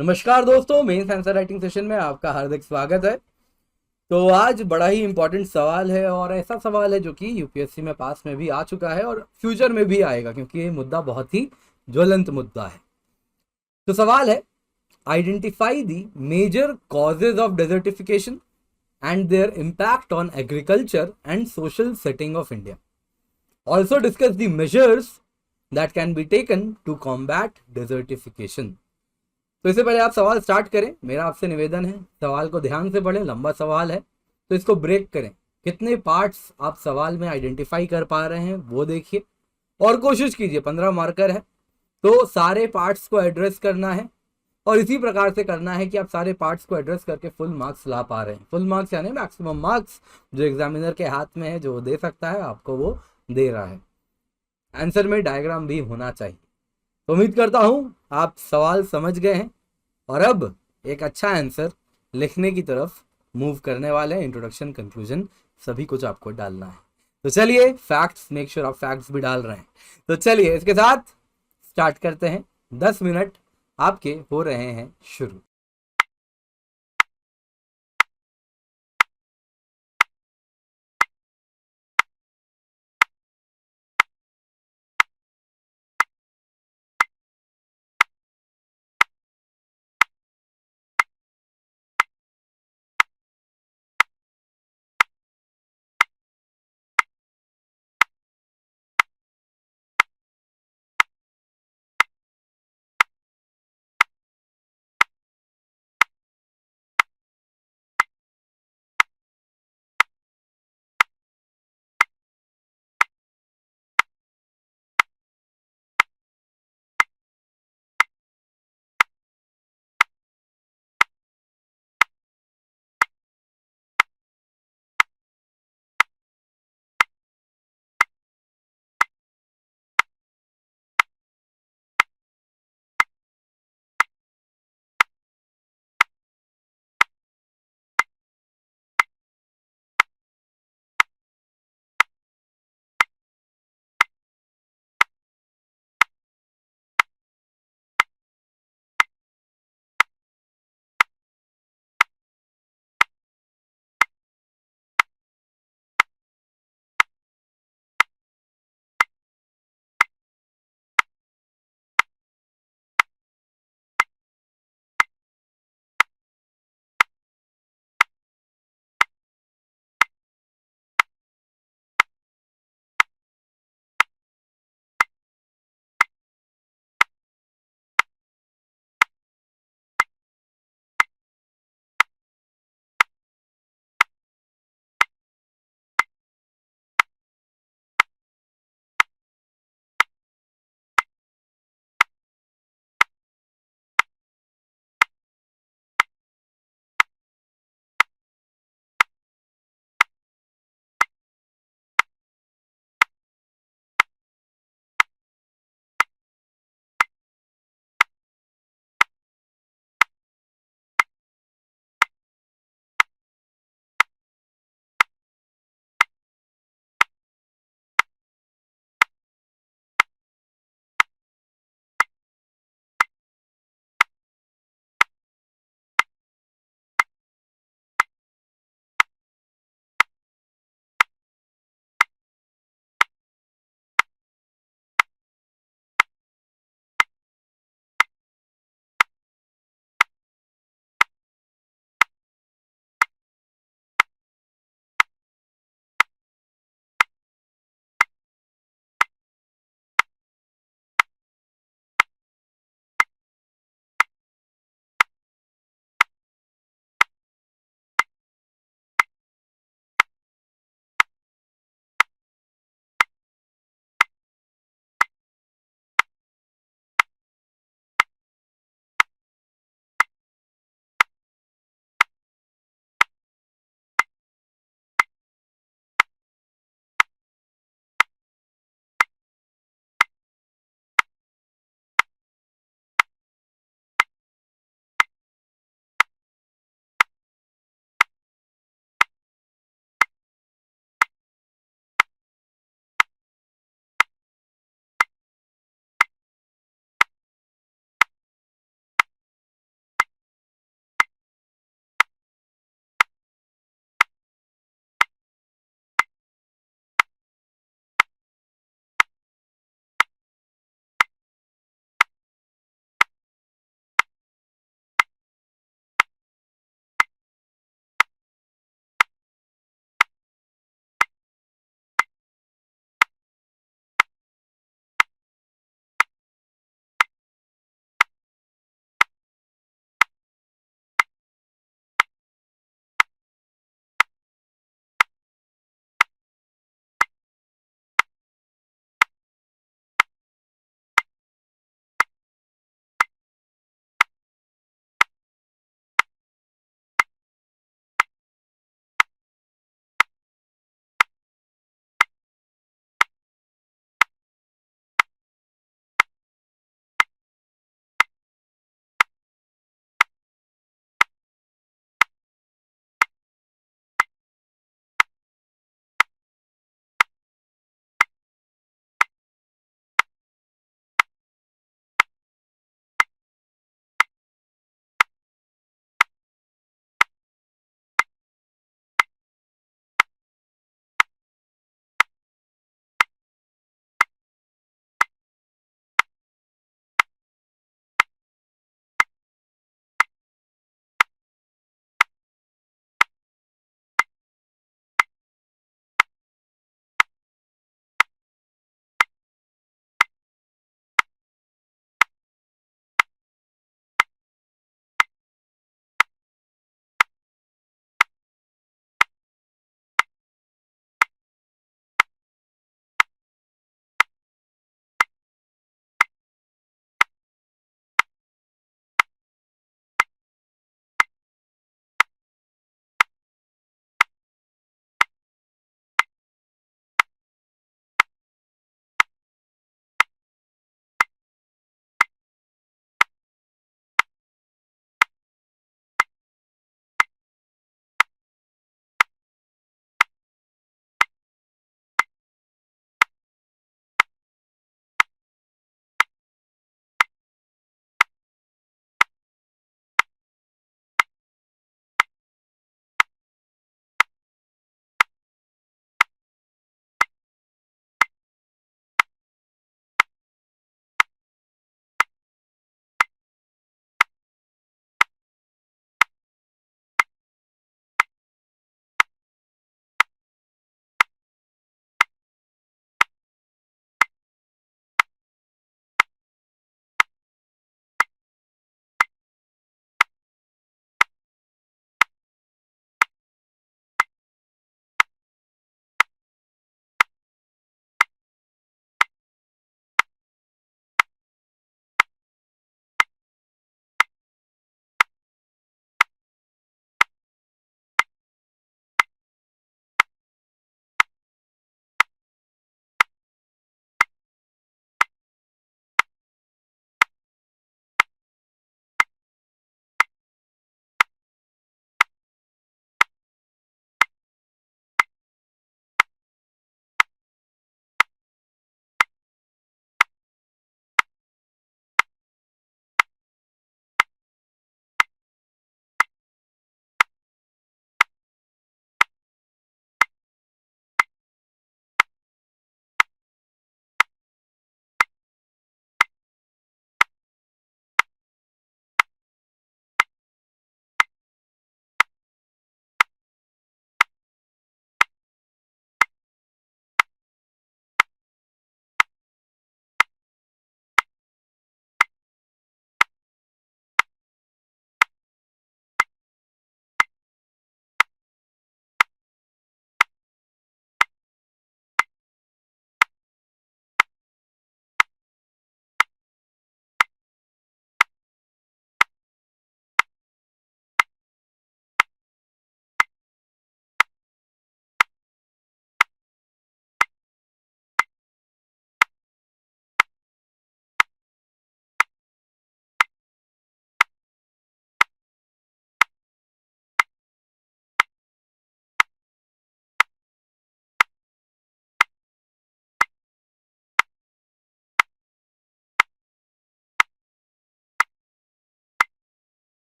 नमस्कार दोस्तों, mains answer writing session में आपका हार्दिक स्वागत है। तो आज बड़ा ही इंपॉर्टेंट सवाल है और ऐसा सवाल है जो कि यूपीएससी में पास में भी आ चुका है और फ्यूचर में भी आएगा, क्योंकि ये मुद्दा बहुत ही ज्वलंत मुद्दा है। तो सवाल है, identify the major causes of desertification and their impact on agriculture and social setting of India. Also discuss the measures that can be taken to combat desertification. तो इससे पहले आप सवाल स्टार्ट करें, मेरा आपसे निवेदन है सवाल को ध्यान से पढ़ें। लंबा सवाल है तो इसको ब्रेक करें। कितने पार्ट्स आप सवाल में आइडेंटिफाई कर पा रहे हैं वो देखिए और कोशिश कीजिए। 15 मार्कर है तो सारे पार्ट्स को एड्रेस करना है और इसी प्रकार से करना है कि आप सारे पार्ट्स को एड्रेस करके फुल मार्क्स ला पा रहे हैं। फुल मार्क्स यानी मैक्सिमम मार्क्स जो एग्जामिनर के हाथ में है, जो दे सकता है आपको वो दे रहा है। आंसर में डायग्राम भी होना चाहिए। तो उम्मीद करता हूं आप सवाल समझ गए हैं और अब एक अच्छा आंसर लिखने की तरफ मूव करने वाले हैं। इंट्रोडक्शन, कंक्लूजन सभी कुछ आपको डालना है। तो चलिए, फैक्ट्स, मेक श्योर आप फैक्ट्स भी डाल रहे हैं। तो चलिए इसके साथ स्टार्ट करते हैं। 10 मिनट आपके हो रहे हैं शुरू।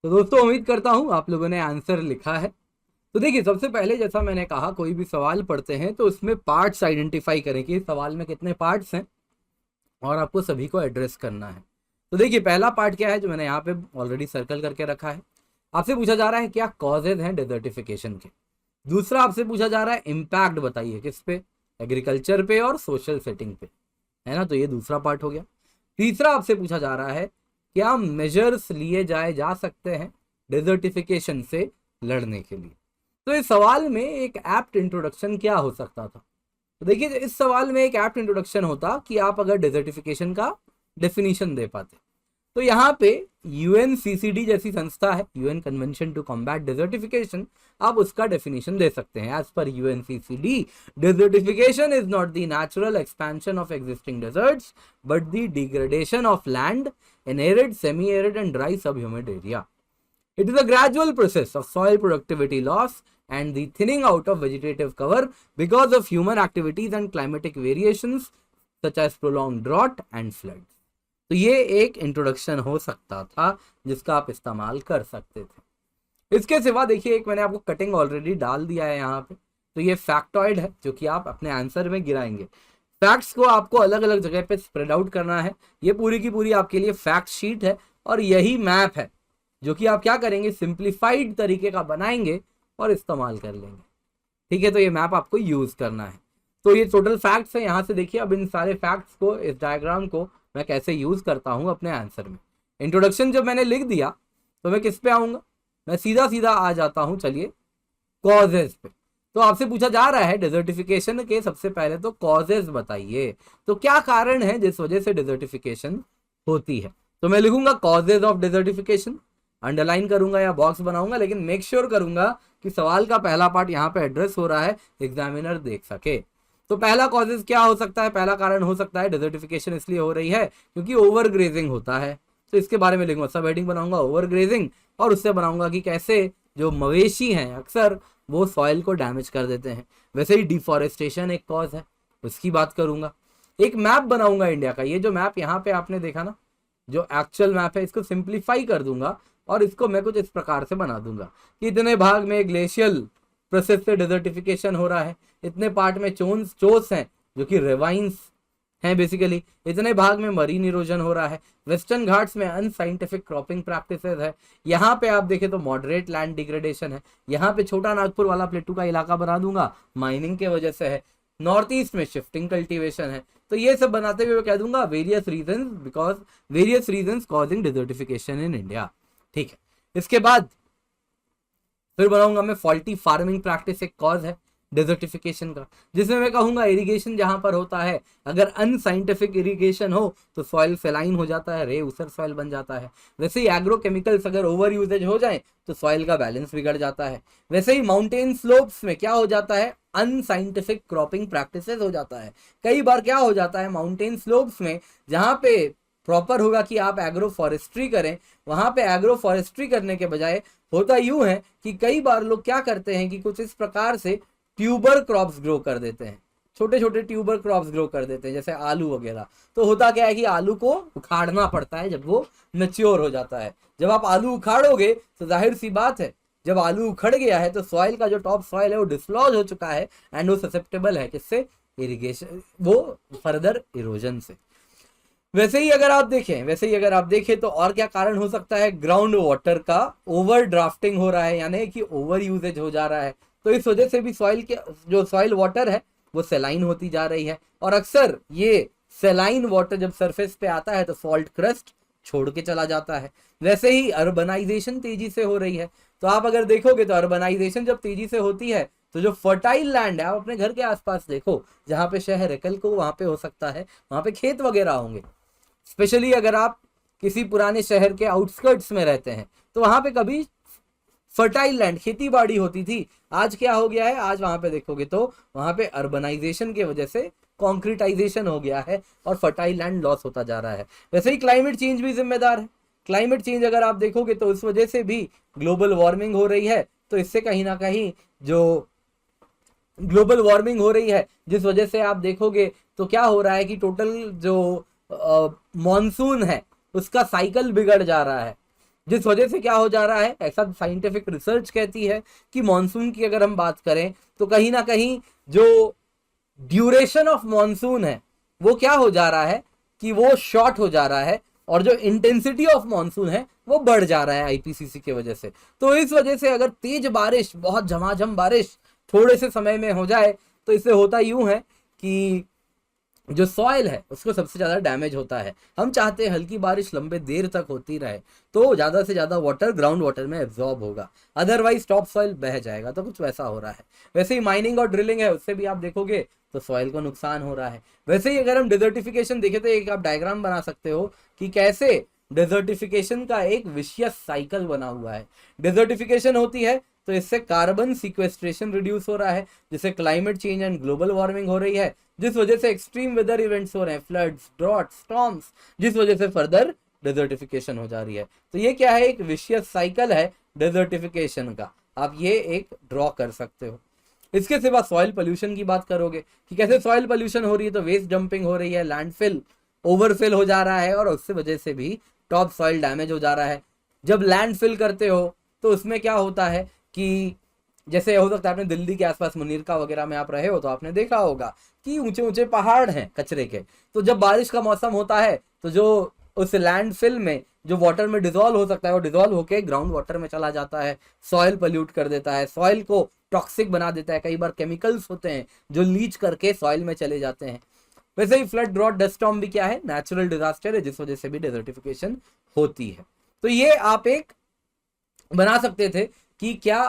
तो दोस्तों उम्मीद करता हूं आप लोगों ने आंसर लिखा है। तो देखिए सबसे पहले जैसा मैंने कहा, कोई भी सवाल पढ़ते हैं तो उसमें पार्ट्स आइडेंटिफाई करें कि इस सवाल में कितने पार्ट्स हैं और आपको सभी को एड्रेस करना है। तो देखिए पहला पार्ट क्या है जो मैंने यहाँ पे ऑलरेडी सर्कल करके रखा है। आपसे पूछा जा रहा है क्या कॉजेज हैं डेजर्टिफिकेशन के। दूसरा आपसे पूछा जा रहा है इम्पैक्ट बताइए किस पे, एग्रीकल्चर पे और सोशल सेटिंग पे, है ना। तो ये दूसरा पार्ट हो गया। तीसरा आपसे पूछा जा रहा है क्या मेजर्स लिए जा सकते हैं डेजर्टिफिकेशन से लड़ने के लिए। तो इस सवाल में एक एप्ट इंट्रोडक्शन क्या हो सकता था। तो देखिए इस सवाल में एक एप्ट इंट्रोडक्शन होता कि आप अगर डेजर्टिफिकेशन का डेफिनेशन दे पाते। तो यहाँ पे यूएनसीसीडी जैसी संस्था है, UN convention to combat desertification, आप उसका डेफिनेशन दे सकते हैं। As per UNCCD, desertification is not the natural expansion of existing deserts but the degradation of land in arid, semi arid and dry sub humid area. It is a gradual process of soil productivity loss and the thinning out of vegetative cover because of human activities and climatic variations such as prolonged drought and floods. तो ये एक introduction हो सकता था जिसका आप इस्तेमाल कर सकते थे। इसके सिवा देखिए एक मैंने आपको कटिंग ऑलरेडी डाल दिया है यहाँ पे। तो ये फैक्टॉइड है जो कि आप अपने आंसर में गिराएंगे। फैक्ट्स को आपको अलग अलग जगह पे स्प्रेड आउट करना है। ये पूरी की पूरी आपके लिए फैक्ट शीट है और यही मैप है जो कि आप क्या करेंगे, सिंप्लीफाइड तरीके का बनाएंगे और इस्तेमाल कर लेंगे। ठीक है, तो ये मैप आपको यूज करना है। तो ये टोटल फैक्ट्स है। यहाँ से देखिए अब इन सारे फैक्ट्स को, इस डायग्राम को मैं कैसे यूज करता हूँ अपने आंसर में। इंट्रोडक्शन जब मैंने लिख दिया तो मैं किस पे आऊंगा, मैं सीधा सीधा आ जाता हूँ चलिए कॉजेज पे। तो आपसे पूछा जा रहा है डेजर्टिफिकेशन के सबसे पहले तो कॉजेज बताइए, तो क्या कारण है जिस वजह से डेजर्टिफिकेशन होती है। तो मैं लिखूंगा कॉजेज ऑफ डेजर्टिफिकेशन, अंडरलाइन करूंगा या बॉक्स बनाऊंगा, लेकिन मेक श्योर करूंगा कि सवाल का पहला पार्ट यहाँ पे एड्रेस हो रहा है, एग्जामिनर देख सके। तो पहला कॉजेज क्या हो सकता है, पहला कारण हो सकता है डेजर्टिफिकेशन इसलिए हो रही है क्योंकि ओवर ग्रेजिंग होता है। तो इसके बारे में लिखूंगा, सब हेडिंग बनाऊंगा ओवर ग्रेजिंग, और उससे बनाऊंगा कि कैसे जो मवेशी हैं अक्सर वो सॉइल को डैमेज कर देते हैं। वैसे ही डिफॉरेस्टेशन एक कॉज है, उसकी बात करूंगा। एक मैप बनाऊंगा इंडिया का, ये जो मैप यहाँ पे आपने देखा ना, जो एक्चुअल मैप है, इसको सिंप्लीफाई कर दूंगा और इसको मैं कुछ इस प्रकार से बना दूंगा कि इतने भाग में ग्लेशियल प्रोसेस से डेजर्टिफिकेशन हो रहा है, इतने पार्ट में चोस हैं जो कि रेवाइंस हैं बेसिकली, इतने भाग में मरीन इरोजन हो रहा है, वेस्टर्न घाट्स में अनसाइंटिफिक क्रॉपिंग प्रैक्टिसेस है, यहाँ पे आप देखें तो मॉडरेट लैंड डिग्रेडेशन है, यहाँ पे छोटा नागपुर वाला प्लेटू का इलाका बना दूंगा, माइनिंग के वजह से है, नॉर्थ ईस्ट में शिफ्टिंग कल्टीवेशन है। तो ये सब बनाते हुए कह दूंगा various reasons causing desertification in India. ठीक है, इसके बाद फिर बनाऊंगा मैं फॉल्टी फार्मिंग प्रैक्टिस एक कॉज है डेजर्टिफिकेशन का, जिसमें मैं कहूंगा इरिगेशन जहां पर होता है, अगर अनसाइंटिफिक इरिगेशन हो तो सॉइल सेलाइन हो जाता है, रे ऊसर सॉइल बन जाता है। वैसे ही एग्रोकेमिकल्स अगर ओवर यूजेज हो जाए तो सॉइल का बैलेंस बिगड़ जाता है। वैसे ही माउंटेन स्लोप्स में क्या हो जाता है, अनसाइंटिफिक क्रॉपिंग प्रैक्टिसेस हो जाता है। कई बार क्या हो जाता है माउंटेन स्लोप्स में, जहां पे प्रॉपर होगा कि आप एग्रो फॉरेस्ट्री करें, वहां पे एग्रो फॉरेस्ट्री करने के बजाय होता यूं है कि कई बार लोग क्या करते हैं कि कुछ इस प्रकार से ट्यूबर क्रॉप्स ग्रो कर देते हैं, छोटे छोटे ट्यूबर क्रॉप्स ग्रो कर देते हैं जैसे आलू वगैरह। तो होता क्या है कि आलू को उखाड़ना पड़ता है जब वो मैच्योर हो जाता है। जब आप आलू उखाड़ोगे तो जाहिर सी बात है, जब आलू उखड़ गया है तो सॉइल का जो टॉप सॉइल है वो डिसलॉज हो चुका है एंड वो ससेप्टेबल है किससे, इरिगेशन, वो फर्दर इरोजन से। वैसे ही अगर आप देखें तो और क्या कारण हो सकता है, ग्राउंड वाटर का ओवर ड्राफ्टिंग हो रहा है, यानी कि ओवर यूजेज हो जा रहा है। तो इस वजह से भी सॉइल के जो सॉइल वाटर है वो सेलाइन होती जा रही है, और अक्सर ये सेलाइन वाटर जब सरफेस पे आता है तो सॉल्ट क्रस्ट छोड़ के चला जाता है। वैसे ही अर्बनाइजेशन तेजी से हो रही है। तो आप अगर देखोगे तो अर्बनाइजेशन जब तेजी से होती है तो जो फर्टाइल लैंड है, आप अपने घर के आसपास देखो, जहाँ पे शहर है, कल को वहाँ पे हो सकता है वहाँ पे खेत वगैरह होंगे। स्पेशली अगर आप किसी पुराने शहर के आउटस्कर्ट्स में रहते हैं तो वहां पे कभी फर्टाइल लैंड, खेती बाड़ी होती थी। आज क्या हो गया है, आज वहां पे देखोगे तो वहां पे अर्बनाइजेशन की वजह से कॉन्क्रीटाइजेशन हो गया है और फर्टाइल लैंड लॉस होता जा रहा है। वैसे ही क्लाइमेट चेंज भी जिम्मेदार है। क्लाइमेट चेंज अगर आप देखोगे तो इस वजह से भी ग्लोबल वार्मिंग हो रही है। तो इससे कहीं ना कहीं जो ग्लोबल वार्मिंग हो रही है, जिस वजह से आप देखोगे तो क्या हो रहा है कि टोटल जो मॉनसून है उसका साइकिल बिगड़ जा रहा है। जिस वजह से क्या हो जा रहा है, ऐसा साइंटिफिक रिसर्च कहती है कि मॉनसून की अगर हम बात करें तो कहीं ना कहीं जो ड्यूरेशन ऑफ मॉनसून है वो क्या हो जा रहा है कि वो शॉर्ट हो जा रहा है, और जो इंटेंसिटी ऑफ मॉनसून है वो बढ़ जा रहा है आईपीसीसी की वजह से। तो इस वजह से अगर तेज बारिश, बहुत झमाझम बारिश थोड़े से समय में हो जाए तो इससे होता यूं है कि जो सॉइल है उसको सबसे ज्यादा डैमेज होता है। हम चाहते हैं हल्की बारिश लंबे देर तक होती रहे तो ज्यादा से ज्यादा वाटर ग्राउंड वाटर में एब्जॉर्ब होगा, अदरवाइज टॉप सॉइल बह जाएगा। तो कुछ वैसा हो रहा है। वैसे ही माइनिंग और ड्रिलिंग है, उससे भी आप देखोगे तो सॉइल को नुकसान हो रहा है। वैसे ही अगर हम डिजर्टिफिकेशन देखें तो एक आप डायग्राम बना सकते हो कि कैसे डिजर्टिफिकेशन का एक विशियस साइकिल बना हुआ है। डिजर्टिफिकेशन होती है तो इससे कार्बन सिक्वेस्ट्रेशन रिड्यूस हो रहा है, जिससे climate change and global warming हो रही है, जिस वजह से एक्सट्रीम वेदर इवेंट्स हो रहे हैं, फ्लड्स, ड्रॉट, स्टॉर्म्स, जिस वजह से फर्दर डेजर्टिफिकेशन हो जा रही है। तो ये क्या है, एक विशियस साइकिल है डेजर्टिफिकेशन का, आप ये एक ड्रॉ कर सकते हो। इसके सिवा सॉइल पोल्यूशन की बात करोगे कि कैसे सॉइल पोल्यूशन हो रही है, तो वेस्ट डंपिंग हो रही है, लैंडफिल ओवरफिल हो जा रहा है और उससे वजह से भी टॉप सॉइल डैमेज हो जा रहा है। जब लैंडफिल करते हो तो उसमें क्या होता है कि जैसे हो सकता है आपने दिल्ली के आसपास मुनीरका वगैरह में आप रहे हो तो आपने देखा होगा कि ऊंचे ऊंचे पहाड़ हैं कचरे के। तो जब बारिश का मौसम होता है तो जो उस लैंडफिल में जो वाटर में डिजोल्व हो सकता है वो डिजोल्व होके ग्राउंड वाटर में चला जाता है, सॉइल पोल्यूट कर देता है, सॉइल को टॉक्सिक बना देता है। कई बार केमिकल्स होते हैं जो लीच करके सॉइल में चले जाते हैं। वैसे ही फ्लड, ड्रॉट, डस्ट स्टॉर्म भी क्या है, नेचुरल डिजास्टर है, जिस वजह से भी डेजर्टिफिकेशन होती है। तो ये आप एक बना सकते थे कि क्या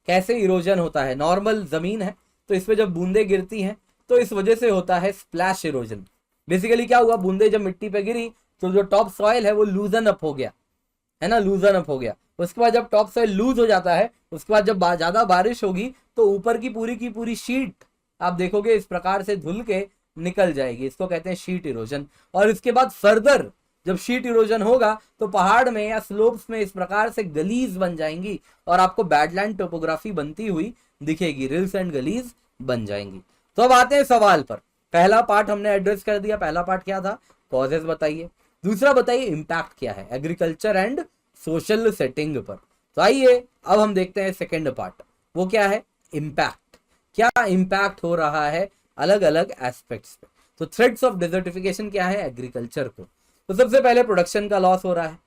कैसे इरोजन होता है। नॉर्मल जमीन है तो इसमें जब बूंदे गिरती हैं तो इस वजह से होता है स्प्लैश इरोजन। बेसिकली क्या हुआ, बूंदे जब मिट्टी पे गिरी तो जो टॉप सॉइल है वो लूजन अप हो गया, है ना, लूजन अप हो गया। उसके बाद जब टॉप सॉइल लूज हो जाता है, उसके बाद जब ज्यादा बारिश होगी तो ऊपर की पूरी शीट आप देखोगे इस प्रकार से धुल के निकल जाएगी, इसको कहते हैं शीट इरोजन। और इसके बाद फर्दर जब शीट इरोजन होगा तो पहाड़ में या स्लोप्स में इस प्रकार से गलीज बन जाएंगी और आपको बैडलैंड टोपोग्राफी बनती हुई दिखेगी, रिल्स एंड गलीज बन जाएंगी। तो अब आते हैं सवाल पर। पहला पार्ट हमने एड्रेस कर दिया। पहला पार्ट क्या था, कॉजेस बताइए। दूसरा बताइए इम्पैक्ट क्या है एग्रीकल्चर एंड सोशल सेटिंग पर। तो आइए अब हम देखते हैं सेकेंड पार्ट, वो क्या है, इम्पैक्ट। क्या इम्पैक्ट हो रहा है अलग अलग एस्पेक्ट्स पे। तो थ्रेड्स ऑफ डिजर्टिफिकेशन क्या है एग्रीकल्चर को। तो सबसे पहले प्रोडक्शन का लॉस हो रहा है,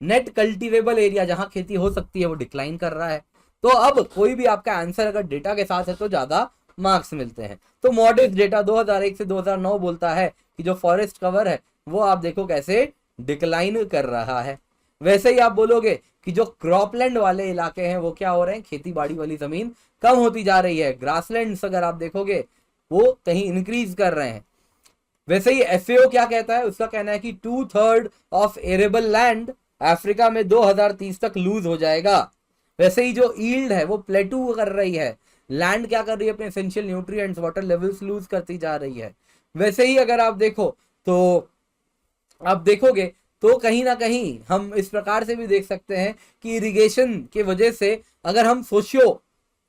नेट कल्टीवेबल एरिया जहां खेती हो सकती है वो डिक्लाइन कर रहा है। तो अब कोई भी आपका आंसर अगर डेटा के साथ है तो ज्यादा मार्क्स मिलते हैं। तो मॉडर्न डेटा 2001 से 2009 बोलता है कि जो फॉरेस्ट कवर है वो आप देखो कैसे डिक्लाइन कर रहा है। वैसे ही आप बोलोगे कि जो क्रॉपलैंड वाले इलाके हैं वो क्या हो रहे हैं, खेती बाड़ी वाली जमीन कम होती जा रही है। ग्रासलैंड्स अगर आप देखोगे वो कहीं इंक्रीज कर रहे हैं। वैसे ही एफएओ क्या कहता है, उसका कहना है कि 2/3 ऑफ एरेबल लैंड अफ्रीका में 2030 तक लूज हो जाएगा। वैसे ही जो ईल्ड है वो प्लेटू कर रही है, लैंड क्या कर रही है, अपने essential nutrients, water levels lose करती जा रही है। वैसे ही अगर आप देखो तो आप देखोगे तो कहीं ना कहीं हम इस प्रकार से भी देख सकते हैं कि इरिगेशन के वजह से अगर हम सोशियो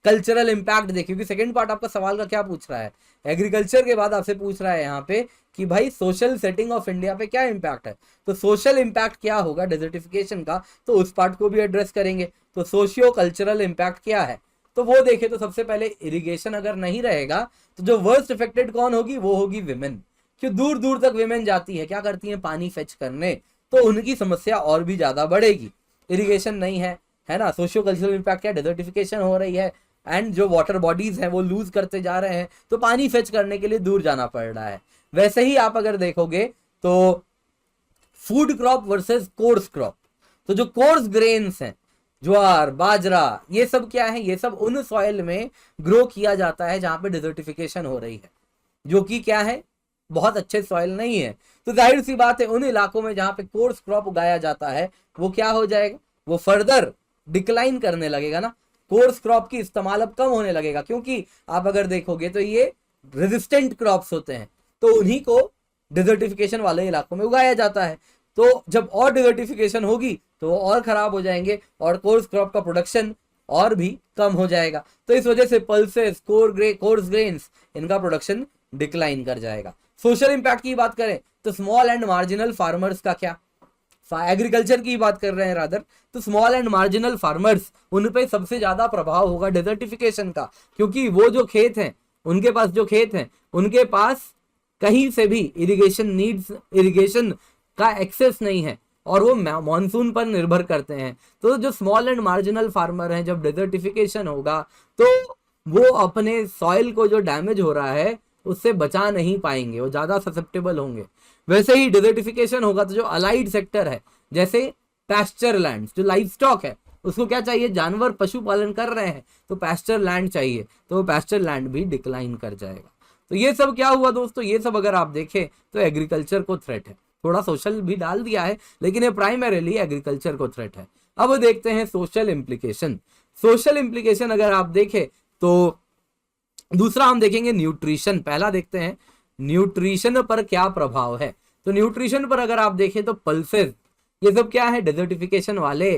कल्चरल इंपैक्ट देखें, क्योंकि सेकंड पार्ट आपका सवाल का क्या पूछ रहा है, एग्रीकल्चर के बाद आपसे पूछ रहा है यहाँ पे कि भाई सोशल सेटिंग ऑफ इंडिया पे क्या इंपैक्ट है। तो सोशल इंपैक्ट क्या होगा डेजर्टिफिकेशन का, तो उस पार्ट को भी एड्रेस करेंगे। तो सोशियो कल्चरल इंपैक्ट क्या है, तो वो देखें तो सबसे पहले इरिगेशन अगर नहीं रहेगा तो जो वर्स्ट इफेक्टेड कौन होगी, वो होगी विमेन। क्यों, दूर दूर तक विमेन जाती है, क्या करती है, पानी फेच करने, तो उनकी समस्या और भी ज्यादा बढ़ेगी। इरिगेशन नहीं है ना। सोशियो कल्चरल इंपैक्ट क्या, डेजर्टिफिकेशन हो रही है एंड जो वाटर बॉडीज हैं वो लूज करते जा रहे हैं, तो पानी फेच करने के लिए दूर जाना पड़ रहा है। वैसे ही आप अगर देखोगे तो food crop versus course crop, तो जो कोर्स ग्रेन्स हैं, ज्वार, बाजरा, ये सब क्या है, ये सब उन सॉइल में ग्रो किया जाता है जहां पे डिजर्टिफिकेशन हो रही है, जो कि क्या है, बहुत अच्छे सॉइल नहीं है। तो जाहिर सी बात है उन इलाकों में जहां पे कोर्स क्रॉप उगाया जाता है वो क्या हो जाएगा, वो फर्दर डिक्लाइन करने लगेगा ना। कोर्स क्रॉप की इस्तेमाल अब कम होने लगेगा, क्योंकि आप अगर देखोगे तो ये रेजिस्टेंट क्रॉप्स होते हैं, तो उन्हीं को डिजर्टिफिकेशन वाले इलाकों में उगाया जाता है। तो जब और डिजर्टिफिकेशन होगी तो वो और खराब हो जाएंगे और कोर्स क्रॉप का प्रोडक्शन और भी कम हो जाएगा। तो इस वजह से पल्सेस, कोर्स ग्रेन्स, इनका प्रोडक्शन डिक्लाइन कर जाएगा। सोशल इंपैक्ट की बात करें तो स्मॉल एंड मार्जिनल फार्मर्स का क्या, एग्रीकल्चर की बात कर रहे हैं रादर, तो स्मॉल एंड मार्जिनल फार्मर्स, उन पे सबसे ज्यादा प्रभाव होगा डेजर्टिफिकेशन का, क्योंकि वो जो खेत हैं, उनके पास जो खेत हैं, उनके पास कहीं से भी इरिगेशन का एक्सेस नहीं है और वो मॉनसून पर निर्भर करते हैं। तो जो स्मॉल एंड मार्जिनल फार्मर हैं, जब डेजर्टिफिकेशन होगा तो वो अपने सॉइल को जो डैमेज हो रहा है उससे बचा नहीं पाएंगे, वो ज्यादा ससेप्टेबल होंगे। वैसे ही डेजर्टिफिकेशन होगा तो जो अलाइड सेक्टर है, जैसे पैस्चर लैंड, जो लाइव स्टॉक है, उसको क्या चाहिए, जानवर पशुपालन कर रहे हैं तो पैस्चर लैंड चाहिए, तो वो पैस्चर लैंड भी डिक्लाइन कर जाएगा। तो ये सब क्या हुआ दोस्तों, ये सब अगर आप देखें तो एग्रीकल्चर को थ्रेट है। थोड़ा सोशल भी डाल दिया है, लेकिन ये प्राइमरीली एग्रीकल्चर को थ्रेट है। अब देखते हैं सोशल इम्प्लीकेशन। सोशल इम्प्लीकेशन अगर आप देखें तो दूसरा हम देखेंगे न्यूट्रिशन। पहला देखते हैं न्यूट्रिशन पर क्या प्रभाव है। तो न्यूट्रिशन पर अगर आप देखें तो पल्सेस, ये सब क्या है, डेजर्टिफिकेशन वाले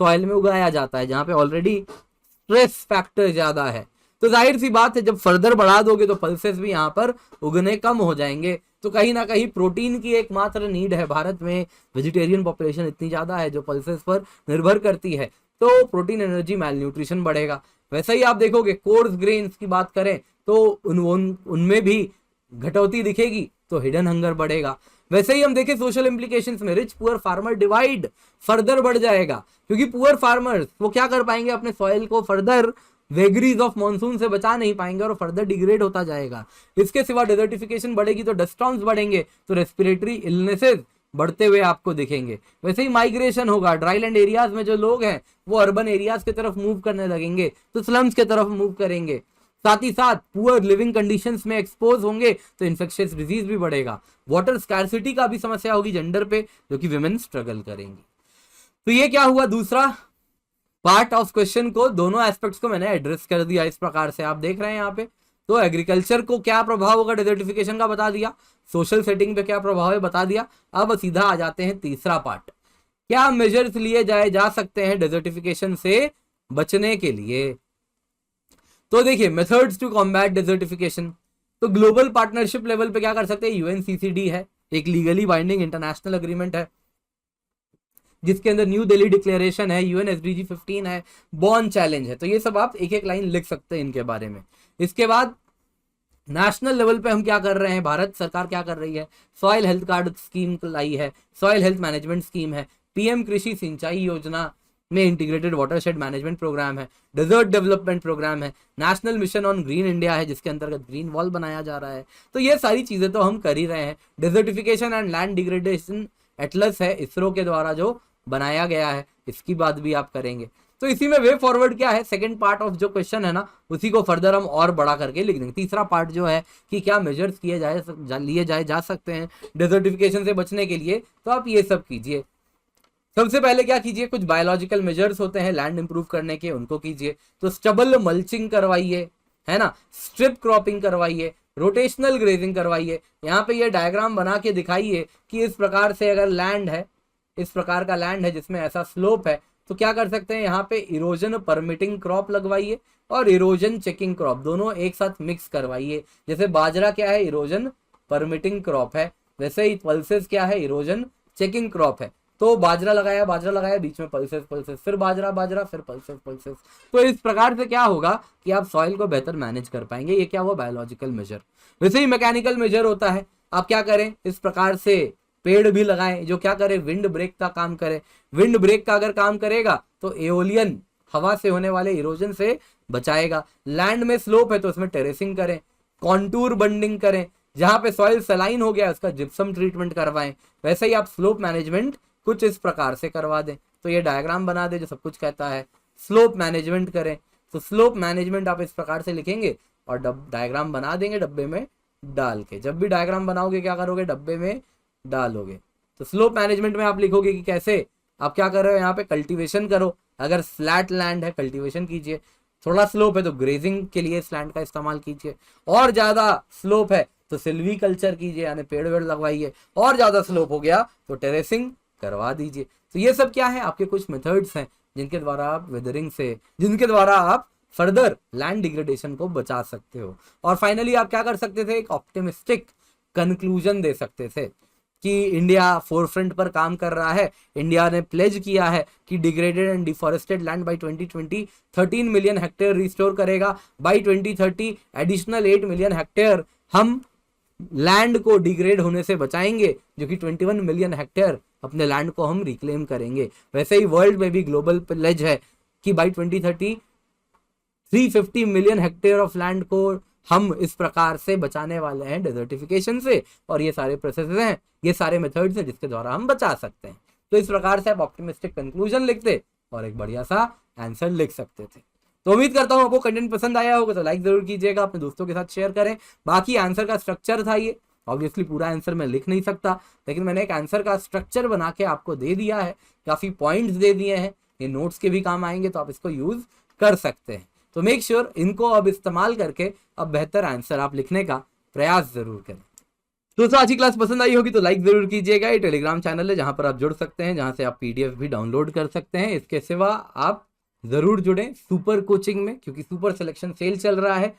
सॉइल में उगाया जाता है जहां पे ऑलरेडी स्ट्रेस फैक्टर ज्यादा है। तो जाहिर सी बात है, जब फर्दर बढ़ा दोगे तो पल्सेस भी यहाँ पर उगने कम हो जाएंगे। तो कहीं ना कहीं प्रोटीन की एकमात्र नीड है, भारत में वेजिटेरियन पॉपुलेशन इतनी ज्यादा है जो पल्सेस पर निर्भर करती है, तो प्रोटीन एनर्जी मैल न्यूट्रिशन बढ़ेगा। वैसे ही आप देखोगे कोर्स ग्रेन्स की बात करें तो उनमें भी घटौती दिखेगी, तो हिडन हंगर बढ़ेगा। वैसे ही हम देखें सोशल इंप्लीकेशंस में rich poor farmer divide further बढ़ जाएगा, क्योंकि पुअर फार्मर्स वो क्या कर पाएंगे, अपने सॉइल को फर्दर वेगरीज ऑफ मॉनसून से बचा नहीं पाएंगे और फर्दर डिग्रेड होता जाएगा। इसके सिवा डेजर्टिफिकेशन बढ़ेगी तो डस्ट स्टॉर्म्स बढ़ेंगे, तो रेस्पिरेटरी इलनेसेस बढ़ते हुए आपको दिखेंगे। वैसे ही माइग्रेशन होगा, ड्राईलैंड एरियाज में जो लोग हैं वो अर्बन एरियाज की तरफ मूव करने लगेंगे, तो स्लम्स की तरफ मूव करेंगे। साथ ही साथ पुअर लिविंग कंडीशंस में एक्सपोज होंगे तो इन्फेक्शियस डिजीज भी बढ़ेगा। वाटर स्कैर्सिटी का भी समस्या होगी जेंडर पे, जो कि विमेन स्ट्रगल करेंगी। तो ये क्या हुआ, दूसरा पार्ट ऑफ क्वेश्चन को, दोनों एस्पेक्ट्स को मैंने एड्रेस कर दिया इस प्रकार से आप देख रहे हैं यहाँ पे। तो एग्रीकल्चर को क्या प्रभाव होगा डेजर्टिफिकेशन का बता दिया, सोशल सेटिंग पे क्या प्रभाव है बता दिया। अब सीधा आ जाते हैं तीसरा पार्ट, क्या मेजर्स लिए जा सकते हैं डेजर्टिफिकेशन से बचने के लिए। तो देखिए मेथड्स टू कॉम्बैट डेजर्टिफिकेशन, तो ग्लोबल पार्टनरशिप लेवल पे क्या कर सकते हैं, यूएनसीसीडी है, एक लीगली बाइंडिंग इंटरनेशनल एग्रीमेंट है जिसके अंदर न्यू दिल्ली डिक्लेरेशन है, यूएन एसडीजी 15 है, बॉर्न चैलेंज है। तो ये सब आप एक एक लाइन लिख सकते हैं इनके बारे में। इसके बाद नेशनल लेवल पे हम क्या कर रहे हैं, भारत सरकार क्या कर रही है, सॉइल हेल्थ कार्ड स्कीम लाई है, सॉइल हेल्थ मैनेजमेंट स्कीम है, पीएम कृषि सिंचाई योजना में इंटीग्रेटेड वाटरशेड मैनेजमेंट प्रोग्राम है, डेजर्ट डेवलपमेंट प्रोग्राम है, national mission on green India है जिसके अंतर्गत ग्रीन वॉल बनाया जा रहा है। तो ये सारी चीजें तो हम कर ही रहे हैं। Desertification and land degradation Atlas है इसरो के द्वारा जो बनाया गया है, इसकी बात भी आप करेंगे। तो इसी में वे फॉरवर्ड क्या है, सेकंड पार्ट ऑफ जो क्वेश्चन है ना, उसी को फर्दर हम और बड़ा करके लिख देंगे। तीसरा पार्ट जो है कि क्या मेजर्स लिए जा सकते हैं डेजर्टिफिकेशन से बचने के लिए, तो आप ये सब कीजिए। सबसे पहले क्या कीजिए, कुछ बायोलॉजिकल मेजर्स होते हैं लैंड इंप्रूव करने के, उनको कीजिए। तो स्टबल मल्चिंग करवाइए, है ना, स्ट्रिप क्रॉपिंग करवाइए, रोटेशनल ग्रेजिंग करवाइए। यहाँ पे ये डायग्राम बना के दिखाइए कि इस प्रकार से अगर लैंड है, इस प्रकार का लैंड है जिसमें ऐसा स्लोप है, तो क्या कर सकते हैं, यहाँ पे इरोजन परमिटिंग क्रॉप लगवाइए और इरोजन चेकिंग क्रॉप दोनों एक साथ मिक्स करवाइए। जैसे बाजरा क्या है, इरोजन परमिटिंग क्रॉप है, वैसे ही पल्सेस क्या है, इरोजन चेकिंग क्रॉप है। तो बाजरा लगाया, बीच में पल्सेस, फिर बाजरा, फिर पल्सेस। तो इस प्रकार से क्या होगा कि आप सॉइल को बेहतर मैनेज कर पाएंगे। ये क्या हुआ, बायोलॉजिकल मेजर। वैसे ही मैकेनिकल मेजर होता है, आप क्या करें, इस प्रकार से पेड़ भी लगाएं जो क्या करे, विंड ब्रेक का काम करे। विंड ब्रेक का अगर काम करेगा तो एओलियन हवा से होने वाले इरोजन से बचाएगा। लैंड में स्लोप है तो उसमें टेरेसिंग करें, कॉन्टूर बंडिंग करें, जहां पे सॉइल सलाइन हो गया उसका जिप्सम ट्रीटमेंट करवाएं। वैसे ही आप स्लोप मैनेजमेंट कुछ इस प्रकार से करवा दें। तो ये डायग्राम बना दे जो सब कुछ कहता है, स्लोप मैनेजमेंट करें। तो स्लोप मैनेजमेंट आप इस प्रकार से लिखेंगे और डायग्राम बना देंगे डब्बे में डाल के। जब भी डायग्राम बनाओगे क्या करोगे, डब्बे में डालोगे। तो स्लोप मैनेजमेंट में आप लिखोगे कि कैसे आप क्या कर रहे हो, यहाँ पे कल्टीवेशन करो। अगर फ्लैट लैंड है कल्टीवेशन कीजिए, थोड़ा स्लोप है तो ग्रेजिंग के लिए इस लैंड का इस्तेमाल कीजिए, और ज्यादा स्लोप है तो सिल्वी कल्चर कीजिए यानी पेड़ वेड़ लगवाइए, और ज्यादा स्लोप हो गया तो टेरेसिंग करवा दीजिए। तो ये सब क्या है, आपके कुछ मेथड्स हैं जिनके द्वारा आप वेदरिंग से, जिनके द्वारा आप फर्दर लैंड डिग्रेडेशन को बचा सकते हो। और फाइनली आप क्या कर सकते थे, एक ऑप्टिमिस्टिक कंक्लूजन दे सकते थे कि इंडिया फोरफ्रंट पर काम कर रहा है। इंडिया ने प्लेज किया है कि degraded and deforested land by 2020 13 million hectare restore करेगा। बाय 2030 एडिशनल 8 मिलियन हेक्टेयर हम लैंड को डिग्रेड होने से बचाएंगे, जो कि 21 मिलियन हेक्टेयर अपने लैंड को हम रिक्लेम करेंगे। वैसे ही वर्ल्ड में भी ग्लोबल प्लेज है कि by 2030 350 million hectare of land को हम इस प्रकार से बचाने वाले हैं डेजर्टिफिकेशन से। और ये सारे प्रोसेस हैं, ये सारे मेथड्स हैं जिसके द्वारा हम बचा सकते हैं। तो इस प्रकार से आप ऑप्टिमिस्टिक कंक्लूजन लिखते और एक बढ़िया सा आंसर लिख सकते थे। तो उम्मीद करता हूं आपको कंटेंट पसंद आया होगा, तो लाइक जरूर कीजिएगा, अपने दोस्तों के साथ शेयर करें। बाकी आंसर का स्ट्रक्चर था ये, ऑब्वियसली पूरा आंसर मैं लिख नहीं सकता, लेकिन मैंने एक आंसर का स्ट्रक्चर बना के आपको दे दिया है, काफी पॉइंट्स दे दिए हैं, ये नोट्स के भी काम आएंगे, तो आप इसको यूज कर सकते हैं। तो मेक श्योर इनको अब इस्तेमाल करके अब बेहतर आंसर आप लिखने का प्रयास जरूर करें। दोस्तों आज की क्लास पसंद आई होगी तो लाइक जरूर कीजिएगा। ये टेलीग्राम चैनल है जहां पर आप जुड़ सकते हैं, जहां से आप पीडीएफ भी डाउनलोड कर सकते हैं। इसके सिवा आप जरूर जुड़ें सुपर कोचिंग में, क्योंकि सुपर सिलेक्शन सेल चल रहा है।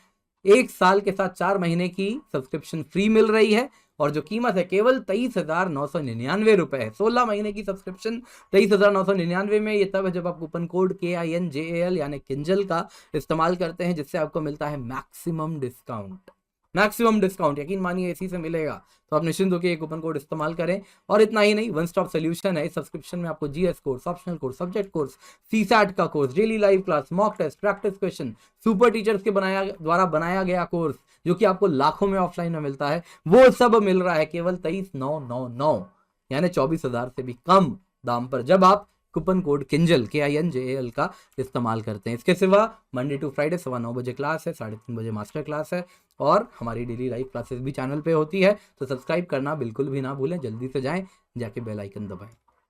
1 साल के साथ 4 महीने की सब्सक्रिप्शन फ्री मिल रही है, और जो कीमत है केवल 23,999 रुपए है। 16 महीने की सब्सक्रिप्शन 23,999 में। ये तब है जब आप कूपन कोड KINJAL यानी किंजल का इस्तेमाल करते हैं, जिससे आपको मिलता है मैक्सिमम डिस्काउंट। मैक्सिमम डिस्काउंट यकीन मानिए इसी से मिलेगा, तो आप निश्चिंत होकर ये कूपन कोड इस्तेमाल करें। और इतना ही नहीं, वन स्टॉप सोल्यूशन है। इस सब्सक्रिप्शन में आपको GS course, optional course, subject course, CSAT का course, daily live class, mock test, practice question, super teachers के द्वारा बनाया गया कोर्स जो कि आपको लाखों में ऑफलाइन में मिलता है, वो सब मिल रहा है केवल 23,999 यानी 24,000 से भी कम दाम पर, जब आप कूपन कोड किंजल KINJAL का इस्तेमाल करते हैं। इसके सिवा मंडे टू फ्राइडे 9:15 बजे क्लास है, 3:30 बजे मास्टर क्लास है, और हमारी डेली लाइव क्लासेस भी चैनल पे होती है। तो सब्सक्राइब करना बिल्कुल भी ना भूलें, जल्दी से जाएं, जाके बेल आइकन दबाएं।